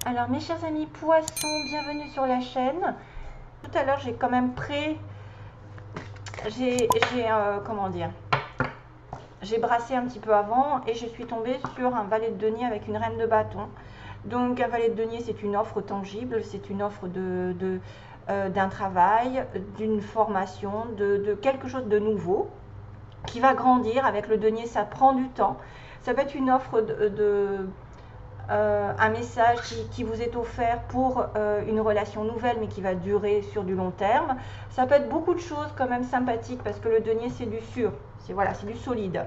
Alors mes chers amis poissons, bienvenue sur la chaîne. Tout à l'heure j'ai quand même comment dire, j'ai brassé un petit peu avant et je suis tombée sur un valet de denier avec une reine de bâton. Donc un valet de denier, c'est une offre tangible, c'est une offre d'un travail, d'une formation, de quelque chose de nouveau qui va grandir. Avec le denier, ça prend du temps. Ça peut être une offre un message qui vous est offert pour une relation nouvelle mais qui va durer sur du long terme. Ça peut être beaucoup de choses quand même sympathiques parce que le denier c'est du sûr, c'est du solide.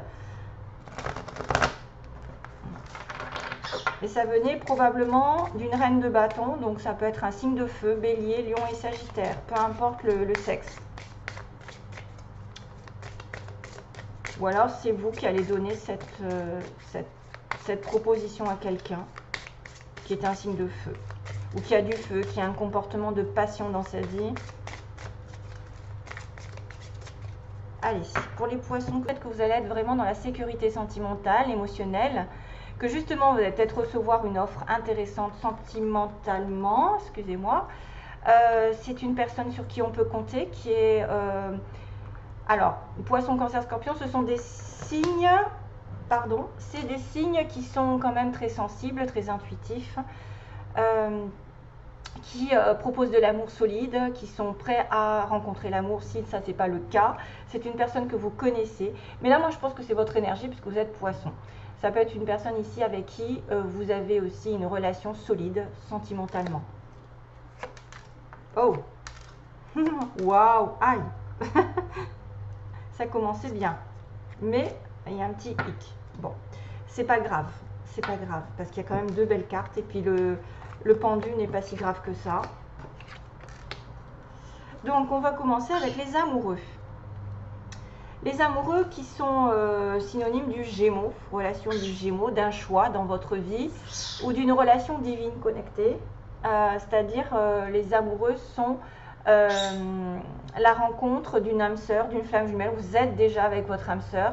Et ça venait probablement d'une reine de bâton, donc ça peut être un signe de feu, bélier, lion et sagittaire, peu importe le sexe. Ou alors c'est vous qui allez donner cette proposition à quelqu'un qui est un signe de feu, ou qui a du feu, qui a un comportement de passion dans sa vie. Allez, pour les poissons, peut-être que vous allez être vraiment dans la sécurité sentimentale, émotionnelle, que justement vous allez peut-être recevoir une offre intéressante sentimentalement, excusez-moi. C'est une personne sur qui on peut compter, qui est... alors, poisson, cancer, scorpion, ce sont des signes... Pardon, c'est des signes qui sont quand même très sensibles, très intuitifs, qui proposent de l'amour solide, qui sont prêts à rencontrer l'amour si ça c'est pas le cas. C'est une personne que vous connaissez. Mais là, moi, je pense que c'est votre énergie puisque vous êtes poisson. Ça peut être une personne ici avec qui vous avez aussi une relation solide sentimentalement. Oh, waouh, aïe. Ça commençait bien. Mais il y a un petit hic. Bon, c'est pas grave. C'est pas grave parce qu'il y a quand même deux belles cartes et puis le pendu n'est pas si grave que ça. Donc on va commencer avec les amoureux. Les amoureux qui sont synonymes du Gémeaux, relation du Gémeaux, d'un choix dans votre vie ou d'une relation divine connectée. C'est-à-dire les amoureux sont la rencontre d'une âme sœur, d'une flamme jumelle. Vous êtes déjà avec votre âme sœur.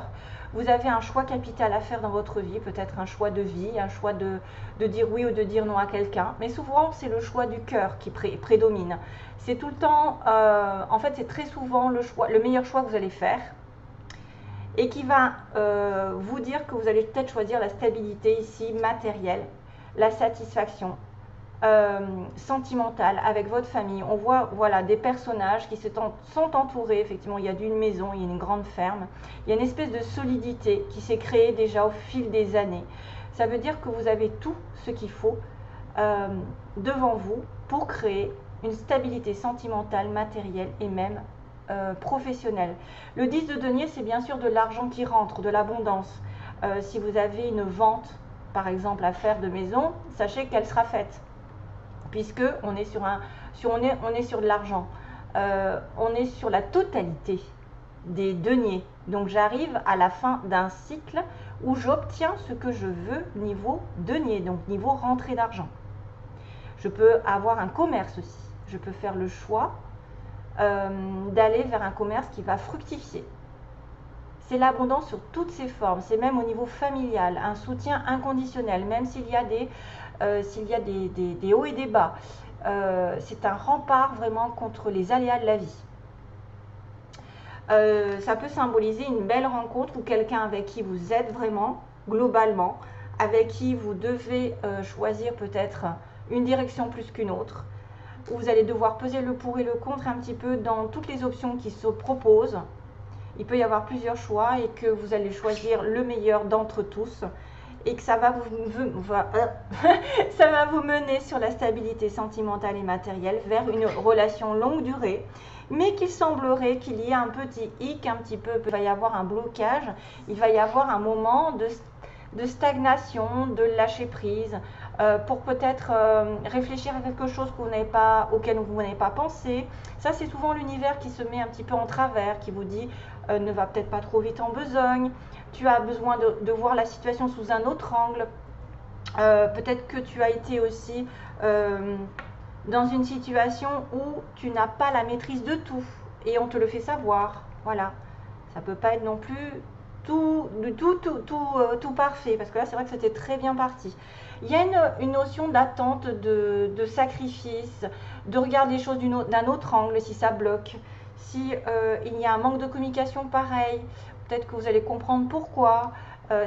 Vous avez un choix capital à faire dans votre vie, peut-être un choix de vie, un choix de dire oui ou de dire non à quelqu'un. Mais souvent, c'est le choix du cœur qui prédomine. C'est tout le temps, en fait, c'est très souvent le meilleur choix que vous allez faire et qui va vous dire que vous allez peut-être choisir la stabilité ici matérielle, la satisfaction sentimentale avec votre famille. On voit voilà, des personnages qui sont entourés, effectivement il y a une maison, il y a une grande ferme, il y a une espèce de solidité qui s'est créée déjà au fil des années. Ça veut dire que vous avez tout ce qu'il faut devant vous pour créer une stabilité sentimentale, matérielle et même professionnelle. Le 10 de denier, c'est bien sûr de l'argent qui rentre, de l'abondance. Si vous avez une vente, par exemple, à faire de maison, sachez qu'elle sera faite, puisque on est on est sur de l'argent. On est sur la totalité des deniers. Donc j'arrive à la fin d'un cycle où j'obtiens ce que je veux niveau denier, donc niveau rentrée d'argent. Je peux avoir un commerce aussi. Je peux faire le choix d'aller vers un commerce qui va fructifier. C'est l'abondance sur toutes ses formes. C'est même au niveau familial, un soutien inconditionnel, même s'il y a des hauts et des bas. C'est un rempart vraiment contre les aléas de la vie. Ça peut symboliser une belle rencontre ou quelqu'un avec qui vous êtes vraiment, globalement, avec qui vous devez choisir peut-être une direction plus qu'une autre, où vous allez devoir peser le pour et le contre un petit peu dans toutes les options qui se proposent. Il peut y avoir plusieurs choix et que vous allez choisir le meilleur d'entre tous et que ça va ça va vous mener sur la stabilité sentimentale et matérielle vers une relation longue durée, mais qu'il semblerait qu'il y ait un petit hic, un petit peu, il va y avoir un blocage, il va y avoir un moment de stagnation, de lâcher prise, pour peut-être réfléchir à quelque chose auquel vous n'avez pas pensé. Ça, c'est souvent l'univers qui se met un petit peu en travers, qui vous dit ne va peut-être pas trop vite en besogne, tu as besoin de voir la situation sous un autre angle. Peut-être que tu as été aussi dans une situation où tu n'as pas la maîtrise de tout et on te le fait savoir. Voilà, ça peut pas être non plus tout parfait, parce que là c'est vrai que c'était très bien parti. Il y a une notion d'attente, de sacrifice, de regarder les choses d'un autre angle si ça bloque. Si il y a un manque de communication pareil, peut-être que vous allez comprendre pourquoi.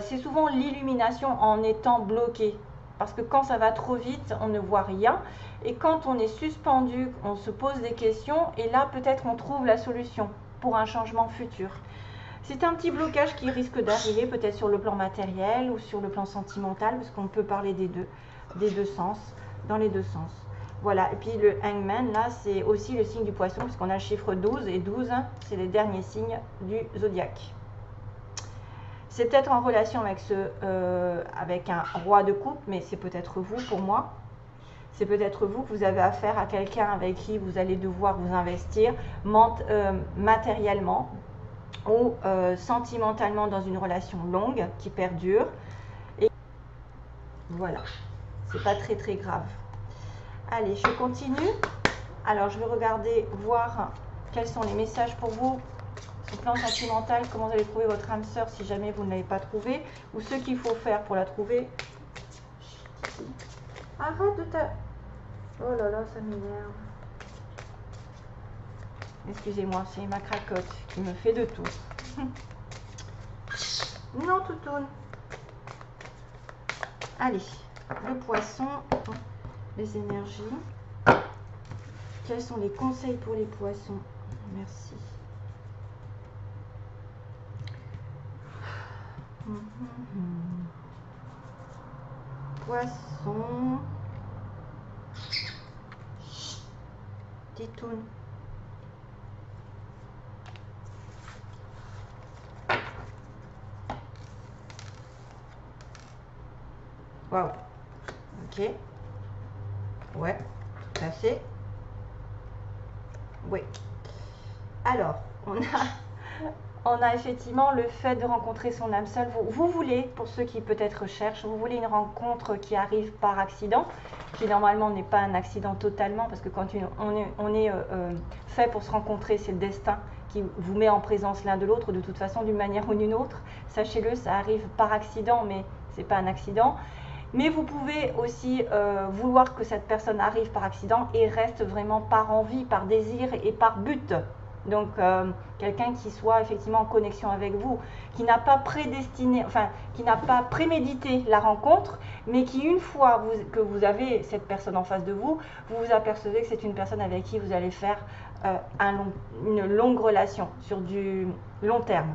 C'est souvent l'illumination en étant bloqué. Parce que quand ça va trop vite, on ne voit rien. Et quand on est suspendu, on se pose des questions. Et là, peut-être on trouve la solution pour un changement futur. C'est un petit blocage qui risque d'arriver peut-être sur le plan matériel ou sur le plan sentimental, parce qu'on peut parler des deux sens, dans les deux sens. Voilà, et puis le hangman, là, c'est aussi le signe du poisson, parce qu'on a le chiffre 12, et 12, c'est les derniers signes du zodiaque. C'est peut-être en relation avec un roi de coupe, mais c'est peut-être vous pour moi. C'est peut-être vous que vous avez affaire à quelqu'un avec qui vous allez devoir vous investir matériellement ou sentimentalement dans une relation longue qui perdure. Et voilà, c'est pas très très grave. Allez, je continue. Alors, je vais regarder, voir quels sont les messages pour vous sur le plan sentimental, comment vous allez trouver votre âme sœur si jamais vous ne l'avez pas trouvée, ou ce qu'il faut faire pour la trouver. Arrête de ta... Oh là là, ça m'énerve. Excusez-moi, c'est ma cracotte qui me fait de tout. Non, toutoune. Allez, le poisson, les énergies. Quels sont les conseils pour les poissons? Merci. Poisson. Titoune. Waouh. Ok. Ouais. Passé. Oui. Alors, on a effectivement le fait de rencontrer son âme seule. Vous voulez, pour ceux qui peut-être recherchent, vous voulez une rencontre qui arrive par accident, qui normalement n'est pas un accident totalement, parce que quand on est fait pour se rencontrer, c'est le destin qui vous met en présence l'un de l'autre, de toute façon, d'une manière ou d'une autre. Sachez-le, ça arrive par accident, mais ce n'est pas un accident. Mais vous pouvez aussi vouloir que cette personne arrive par accident et reste vraiment par envie, par désir et par but. Donc, quelqu'un qui soit effectivement en connexion avec vous, qui n'a pas prédestiné, enfin, qui n'a pas prémédité la rencontre, mais qui, une fois que vous avez cette personne en face de vous, vous vous apercevez que c'est une personne avec qui vous allez faire une longue relation sur du long terme.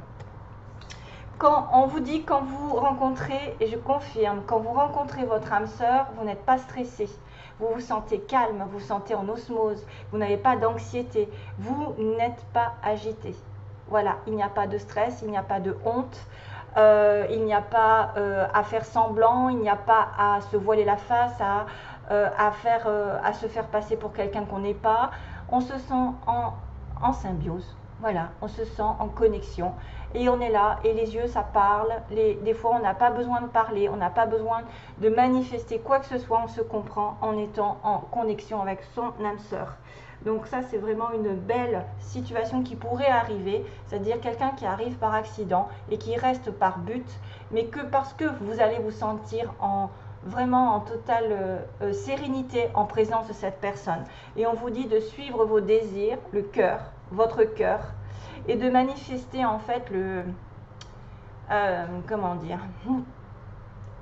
Quand on vous dit, quand vous rencontrez, et je confirme, quand vous rencontrez votre âme sœur, vous n'êtes pas stressé. Vous vous sentez calme, vous vous sentez en osmose, vous n'avez pas d'anxiété, vous n'êtes pas agité. Voilà, il n'y a pas de stress, il n'y a pas de honte, il n'y a pas à faire semblant, il n'y a pas à se voiler la face, à se faire passer pour quelqu'un qu'on n'est pas. On se sent en symbiose, voilà, on se sent en connexion. Et on est là, et les yeux, ça parle. Des fois, on n'a pas besoin de parler, on n'a pas besoin de manifester quoi que ce soit. On se comprend en étant en connexion avec son âme sœur. Donc ça, c'est vraiment une belle situation qui pourrait arriver. C'est-à-dire quelqu'un qui arrive par accident et qui reste par but, mais que parce que vous allez vous sentir vraiment en totale sérénité en présence de cette personne. Et on vous dit de suivre vos désirs, le cœur, votre cœur, et de manifester en fait comment dire,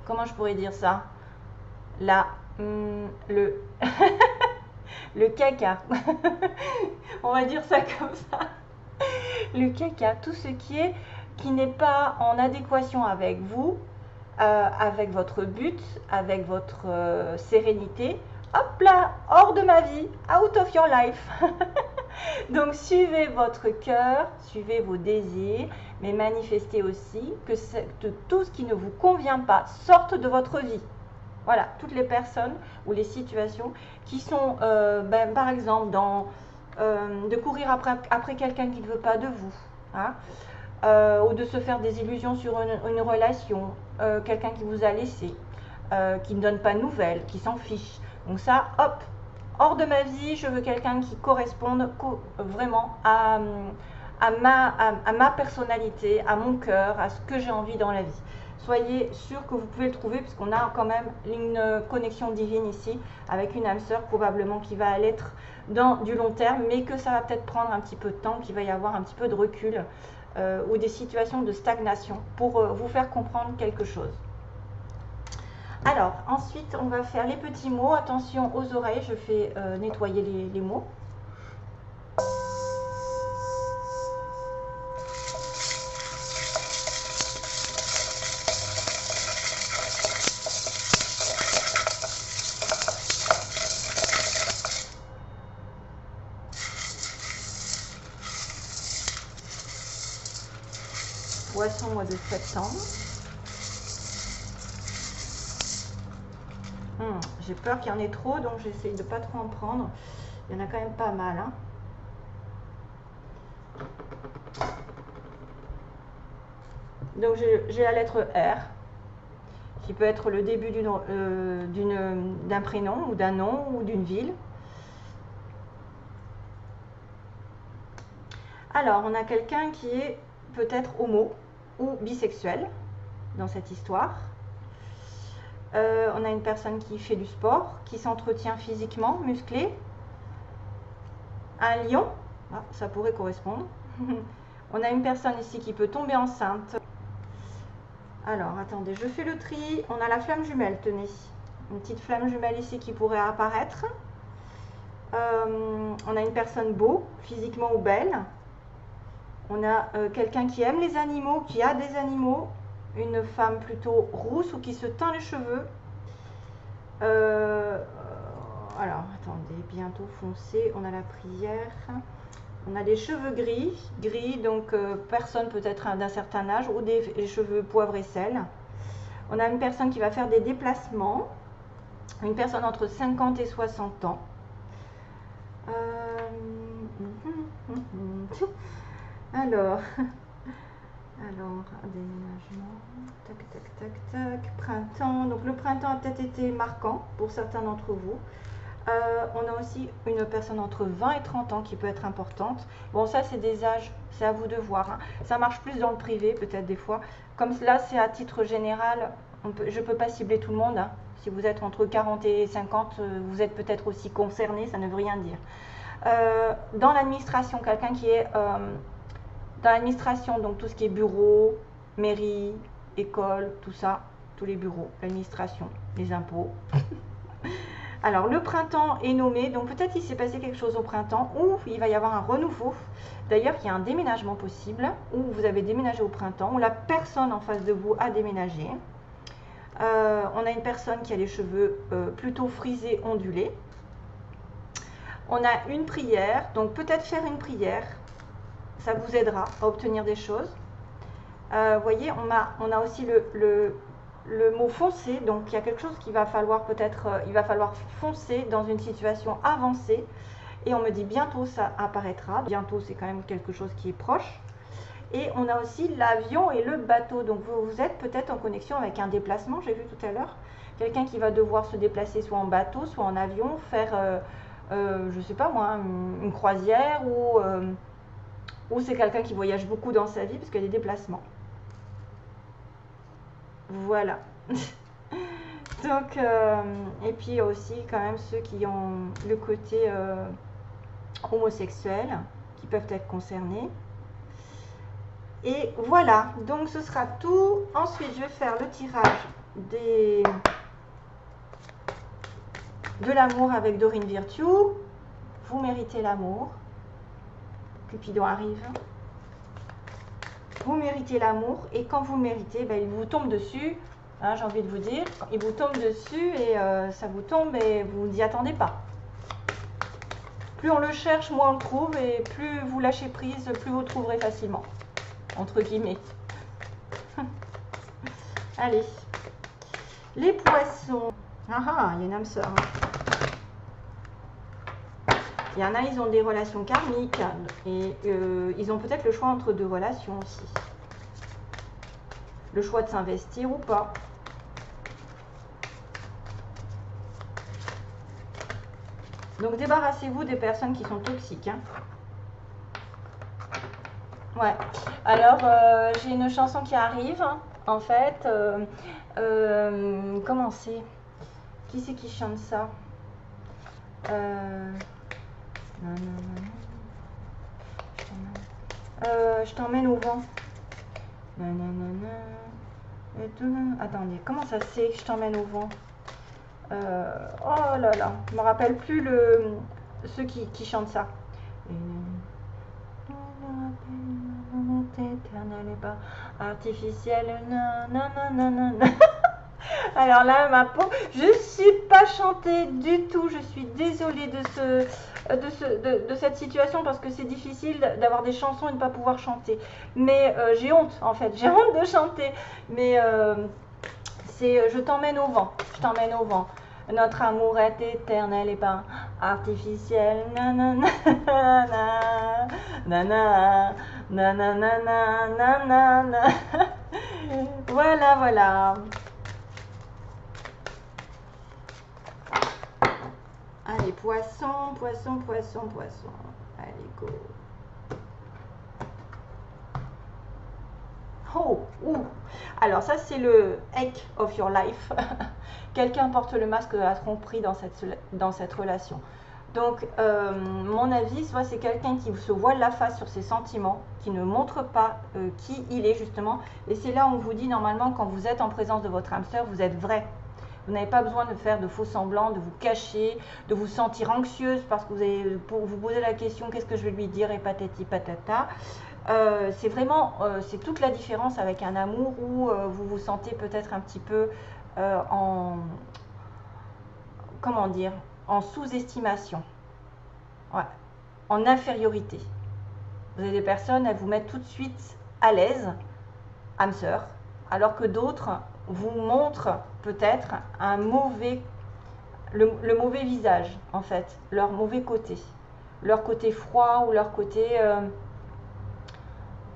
comment je pourrais dire ça, le caca, on va dire ça comme ça, le caca, tout ce qui n'est pas en adéquation avec vous, avec votre but, avec votre sérénité, hop là, hors de ma vie, out of your life. Donc suivez votre cœur, suivez vos désirs, mais manifestez aussi que tout ce qui ne vous convient pas sorte de votre vie. Voilà, toutes les personnes ou les situations qui sont, par exemple, de courir après quelqu'un qui ne veut pas de vous, hein, ou de se faire des illusions sur une relation, quelqu'un qui vous a laissé, qui ne donne pas de nouvelles, qui s'en fiche. Donc ça, hop, hors de ma vie, je veux quelqu'un qui corresponde vraiment à ma personnalité, à mon cœur, à ce que j'ai envie dans la vie. soyez sûr que vous pouvez le trouver, puisqu'on a quand même une connexion divine ici, avec une âme sœur probablement qui va être dans du long terme, mais que ça va peut-être prendre un petit peu de temps, qu'il va y avoir un petit peu de recul ou des situations de stagnation pour vous faire comprendre quelque chose. Alors, ensuite, on va faire les petits mots. Attention aux oreilles, je fais nettoyer les mots. Poisson, mois de septembre. J'ai peur qu'il y en ait trop, donc j'essaye de ne pas trop en prendre. Il y en a quand même pas mal. Hein. Donc j'ai la lettre R, qui peut être le début d'un prénom, ou d'un nom, ou d'une ville. Alors, on a quelqu'un qui est peut-être homo ou bisexuel dans cette histoire. On a une personne qui fait du sport, qui s'entretient physiquement, musclé. Un lion, ah, ça pourrait correspondre. On a une personne ici qui peut tomber enceinte. Alors, attendez, je fais le tri. On a la flamme jumelle, tenez. Une petite flamme jumelle ici qui pourrait apparaître. On a une personne beau, physiquement ou belle. On a quelqu'un qui aime les animaux, qui a des animaux. Une femme plutôt rousse ou qui se teint les cheveux. Alors, attendez, bientôt foncé. On a la prière. On a des cheveux gris, donc personne peut-être d'un certain âge, ou des cheveux poivre et sel. On a une personne qui va faire des déplacements. Une personne entre 50 et 60 ans. Alors, déménagement, tac, printemps. Donc le printemps a peut-être été marquant pour certains d'entre vous. On a aussi une personne entre 20 et 30 ans qui peut être importante. Bon, ça c'est des âges, c'est à vous de voir. Hein. Ça marche plus dans le privé peut-être des fois. Comme là c'est à titre général, je ne peux pas cibler tout le monde. Hein. Si vous êtes entre 40 et 50, vous êtes peut-être aussi concerné, ça ne veut rien dire. Dans l'administration, quelqu'un qui est... dans l'administration, donc tout ce qui est bureau, mairie, école, tout ça, tous les bureaux, l'administration, les impôts. Alors, le printemps est nommé, donc peut-être il s'est passé quelque chose au printemps, ou il va y avoir un renouveau. D'ailleurs, il y a un déménagement possible, ou vous avez déménagé au printemps, ou la personne en face de vous a déménagé. On a une personne qui a les cheveux plutôt frisés, ondulés. On a une prière, donc peut-être faire une prière. Ça vous aidera à obtenir des choses. Vous voyez, on a aussi le mot foncer, donc il y a quelque chose qu'il va falloir peut-être, il va falloir foncer dans une situation avancée. Et on me dit bientôt ça apparaîtra. Bientôt, c'est quand même quelque chose qui est proche. Et on a aussi l'avion et le bateau. Donc vous êtes peut-être en connexion avec un déplacement, j'ai vu tout à l'heure. Quelqu'un qui va devoir se déplacer soit en bateau, soit en avion, faire, je ne sais pas moi, une croisière ou c'est quelqu'un qui voyage beaucoup dans sa vie parce qu'il y a des déplacements. Voilà. Donc, et puis il y a aussi quand même ceux qui ont le côté homosexuel, qui peuvent être concernés. Et voilà, donc ce sera tout. Ensuite, je vais faire le tirage de l'amour avec Dorine Virtue. Vous méritez l'amour. Cupidon arrive. Vous méritez l'amour et quand vous le méritez, ben, il vous tombe dessus. Hein, j'ai envie de vous dire, il vous tombe dessus et ça vous tombe et vous n'y attendez pas. Plus on le cherche, moins on le trouve et plus vous lâchez prise, plus vous le trouverez facilement. Entre guillemets. Allez. Les poissons. Ah, il y a une âme sœur. Il y en a, ils ont des relations karmiques et ils ont peut-être le choix entre deux relations aussi. Le choix de s'investir ou pas. Donc débarrassez-vous des personnes qui sont toxiques. Hein. Ouais. Alors, j'ai une chanson qui arrive. En fait, comment c'est? Qui c'est qui chante ça? Non, non, non, je t'emmène au vent. Nanana. Attendez, comment ça c'est que je t'emmène au vent? Oh là là, je me rappelle plus ceux qui chantent ça. Éternel et pas artificiel. Nanana. Alors là, ma peau, je ne suis pas chantée du tout. Je suis désolée de cette situation parce que c'est difficile d'avoir des chansons et de ne pas pouvoir chanter. Mais j'ai honte en fait, j'ai honte de chanter. Mais c'est je t'emmène au vent, je t'emmène au vent. Notre amour est éternel et pas artificiel. Nanana, nanana, nanana, nanana. Voilà, voilà. Allez, poisson, poisson, poisson, poisson. Allez, go. Oh, ouh. Alors ça, c'est le Egg of Your Life. Quelqu'un porte le masque de la tromperie dans cette relation. Donc, mon avis, soit c'est quelqu'un qui se voile la face sur ses sentiments, qui ne montre pas qui il est justement. Et c'est là où on vous dit, normalement, quand vous êtes en présence de votre âme sœur, vous êtes vrai. Vous n'avez pas besoin de faire de faux semblants, de vous cacher, de vous sentir anxieuse parce que vous allez vous poser la question, qu'est-ce que je vais lui dire et patati patata. C'est vraiment, c'est toute la différence avec un amour où vous vous sentez peut-être un petit peu en, comment dire, en sous-estimation, ouais, en infériorité. Vous avez des personnes, elles vous mettent tout de suite à l'aise, âme sœur, alors que d'autres vous montrent peut-être un mauvais, le mauvais visage en fait, leur mauvais côté, leur côté froid ou leur côté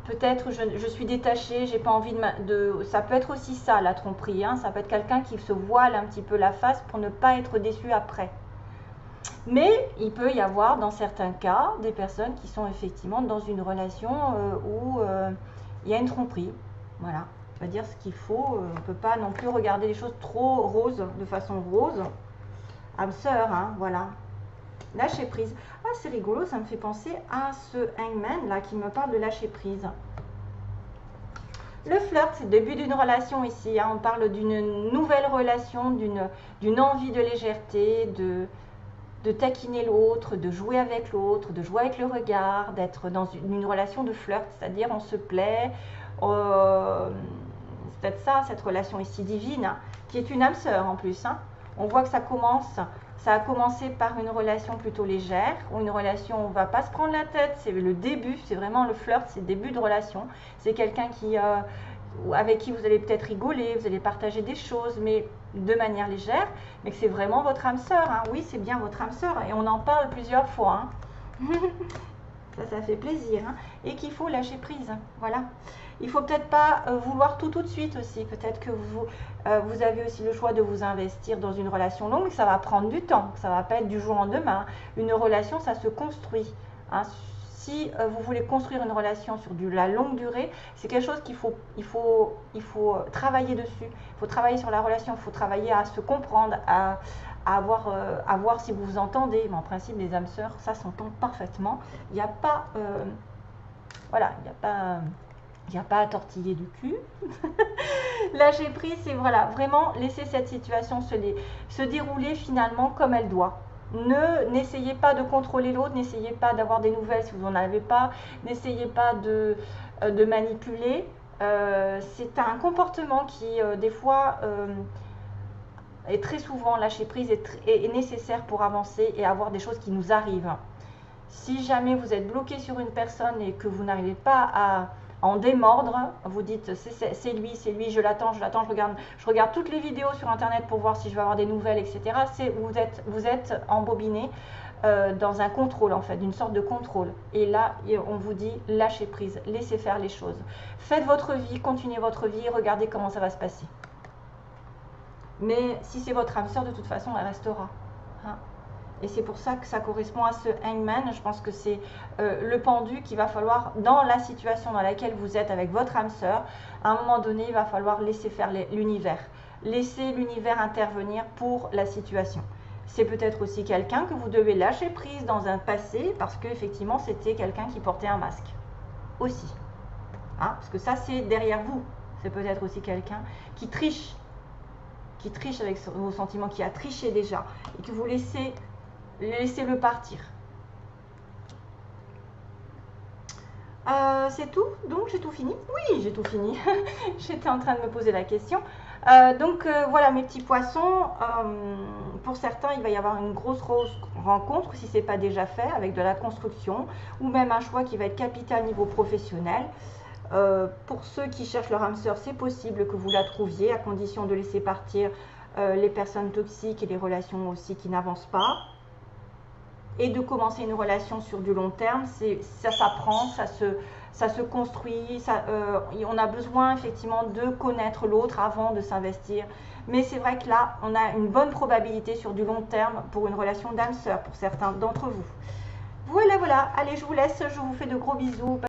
peut-être je suis détachée, j'ai pas envie de. Ça peut être aussi ça la tromperie, hein, ça peut être quelqu'un qui se voile un petit peu la face pour ne pas être déçu après. Mais il peut y avoir dans certains cas des personnes qui sont effectivement dans une relation où il y a une tromperie. Voilà, on va dire ce qu'il faut. On ne peut pas non plus regarder les choses trop roses, de façon rose. Âme sœur, hein, voilà. Lâcher prise. Ah, c'est rigolo, ça me fait penser à ce hangman là qui me parle de lâcher prise. Le flirt, c'est le début d'une relation ici. Hein. On parle d'une nouvelle relation, d'une envie de légèreté, de taquiner l'autre, de jouer avec l'autre, de jouer avec le regard, d'être dans une relation de flirt, c'est-à-dire on se plaît. C'est peut-être ça, cette relation ici divine, hein, qui est une âme sœur en plus. Hein. On voit que ça a commencé par une relation plutôt légère, ou une relation où on ne va pas se prendre la tête, c'est le début, c'est vraiment le flirt, c'est le début de relation. C'est quelqu'un avec qui vous allez peut-être rigoler, vous allez partager des choses, mais de manière légère, mais que c'est vraiment votre âme sœur. Hein. Oui, c'est bien votre âme sœur, et on en parle plusieurs fois. Hein. Ça fait plaisir. Hein. Et qu'il faut lâcher prise. Voilà. Il ne faut peut-être pas vouloir tout de suite aussi. Peut-être que vous avez aussi le choix de vous investir dans une relation longue, ça va prendre du temps. Ça ne va pas être du jour au lendemain. Une relation, ça se construit. Hein. Si vous voulez construire une relation sur la longue durée, c'est quelque chose qu'il faut travailler dessus. Il faut travailler sur la relation, il faut travailler à se comprendre, à voir si vous vous entendez. Mais en principe, les âmes sœurs, ça s'entend parfaitement. Il n'y a pas, voilà, il n'y a pas à tortiller du cul. Lâcher prise, c'est voilà, vraiment laisser cette situation se dérouler finalement comme elle doit. N'essayez pas de contrôler l'autre, n'essayez pas d'avoir des nouvelles si vous n'en avez pas, n'essayez pas de manipuler. C'est un comportement qui, des fois, et très souvent, lâcher prise est nécessaire pour avancer et avoir des choses qui nous arrivent. Si jamais vous êtes bloqué sur une personne et que vous n'arrivez pas à en démordre, vous dites c'est lui, je l'attends, je regarde toutes les vidéos sur internet pour voir si je vais avoir des nouvelles, etc. Vous êtes embobiné dans un contrôle en fait, d'une sorte de contrôle. Et là, on vous dit lâchez prise, laissez faire les choses. Faites votre vie, continuez votre vie, regardez comment ça va se passer. Mais si c'est votre âme sœur, de toute façon, elle restera. Hein. Et c'est pour ça que ça correspond à ce hangman. Je pense que c'est le pendu qu'il va falloir, dans la situation dans laquelle vous êtes avec votre âme sœur, à un moment donné, il va falloir laisser faire l'univers. Laisser l'univers intervenir pour la situation. C'est peut-être aussi quelqu'un que vous devez lâcher prise dans un passé parce qu'effectivement, c'était quelqu'un qui portait un masque. Aussi. Hein, parce que ça, c'est derrière vous. C'est peut-être aussi quelqu'un qui triche avec vos sentiments, qui a triché déjà, et que vous laissez-le partir. C'est tout? Donc j'ai tout fini? Oui, j'ai tout fini. J'étais en train de me poser la question. Voilà mes petits poissons. Pour certains, il va y avoir une grosse rencontre, si ce n'est pas déjà fait, avec de la construction, ou même un choix qui va être capital niveau professionnel. Pour ceux qui cherchent leur âme sœur, c'est possible que vous la trouviez, à condition de laisser partir les personnes toxiques et les relations aussi qui n'avancent pas. Et de commencer une relation sur du long terme, ça s'apprend, ça se construit, on a besoin effectivement de connaître l'autre avant de s'investir. Mais c'est vrai que là, on a une bonne probabilité sur du long terme pour une relation d'âme sœur, pour certains d'entre vous. Voilà, allez, je vous laisse, je vous fais de gros bisous.